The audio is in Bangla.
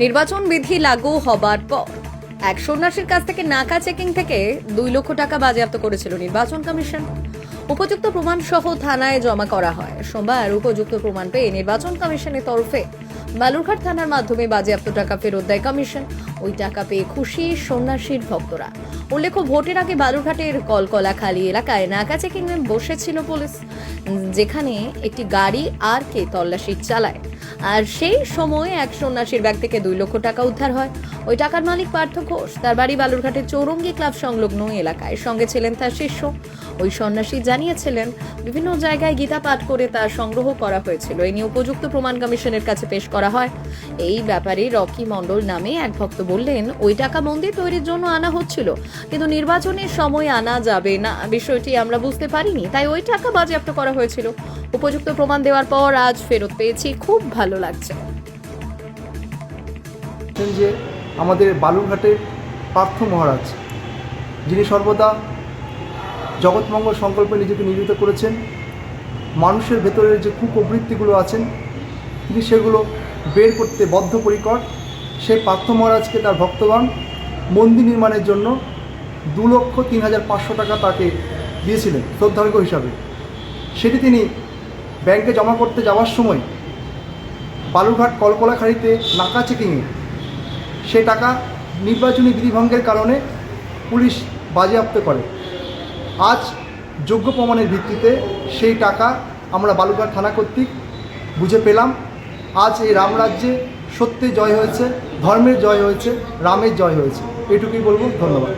নির্বাচন বিধি লাগু হবার পর এক সন্ন্যাসীর কাছ থেকে নাকা চেকিং থেকে 2 লক্ষ টাকা বাজেয়াপ্ত করেছিল নির্বাচন কমিশন। উপযুক্ত প্রমাণ সহ থানায় জমা করা হয়। সোমবার উপযুক্ত প্রমাণ পেয়ে নির্বাচন কমিশনের তরফে বালুরঘাট থানার মাধ্যমে বাজেয়াপ্ত টাকা ফেরত দেয় কমিশন। ওই টাকা পেয়ে খুশি সন্ন্যাসীর ভক্তরা। উল্লেখ্য, ভোটের আগে বালুরঘাটের কলকলাখালী এলাকায় নাকা চেকিং এ বসেছিল পুলিশ, যেখানে একটি গাড়ি আর কে তল্লাশি চালায়। আর সেই সময় এক সন্ন্যাসীর ব্যাগ থেকে 2 লক্ষ টাকা উদ্ধার হয়। ওই টাকার মালিক পার্থ ঘোষ, তার বাড়ি বালুরঘাটের চৌরঙ্গি ক্লাব সংলগ্ন এলাকায়। সঙ্গে ছিলেন তার শিষ্য। ওই সন্ন্যাসী জানিয়েছিলেন, বিভিন্ন জায়গায় গীতা পাঠ করে তার সংগ্রহ করা হয়েছিল। এই নিয়ে উপযুক্ত প্রমাণ কমিশনের কাছে পেশ করা হয়। এই ব্যাপারে রকি মণ্ডল নামে এক ভক্ত বললেন, ওই টাকা মন্দির তৈরির জন্য আনা হচ্ছিল, কিন্তু নির্বাচনের সময় আনা যাবে না, বিষয়টি আমরা বুঝতে পারিনি, তাই ওই টাকা বাজেয়াপ্ত করা হয়েছিল। উপযুক্ত প্রমাণ দেওয়ার পর আজ ফেরত পেয়েছি, খুব ভালো লাগছে। যে আমাদের বালুরঘাটের পার্থ মহারাজ, যিনি সর্বদা জগৎমঙ্গল সংকল্পে নিজেকে নিয়োজিত করেছেন, মানুষের ভেতরের যে কুপ্রবৃত্তিগুলো আছেন তিনি সেগুলো বের করতে বদ্ধপরিকর। সেই পার্থ মহারাজকে তার ভক্তগণ মন্দির নির্মাণের জন্য 2,03,500 টাকা তাকে দিয়েছিলেন শ্রদ্ধার্ঘ্য হিসাবে। সেটি তিনি ব্যাংকে জমা করতে যাওয়ার সময় বালুরঘাট কলকলাখালীতে নাকা চেকিংয়ে সে টাকা নির্বাচনী বিধিভঙ্গের কারণে পুলিশ বাজেয়াপ্ত করে। আজ যোগ্য প্রমাণের ভিত্তিতে সেই টাকা আমরা বালুরঘাট থানা কর্তৃক বুঝে পেলাম। আজ এই রামরাজ্যে সত্যের জয় হয়েছে, ধর্মের জয় হয়েছে, রামের জয় হয়েছে। এটুকুই বলবো। ধন্যবাদ।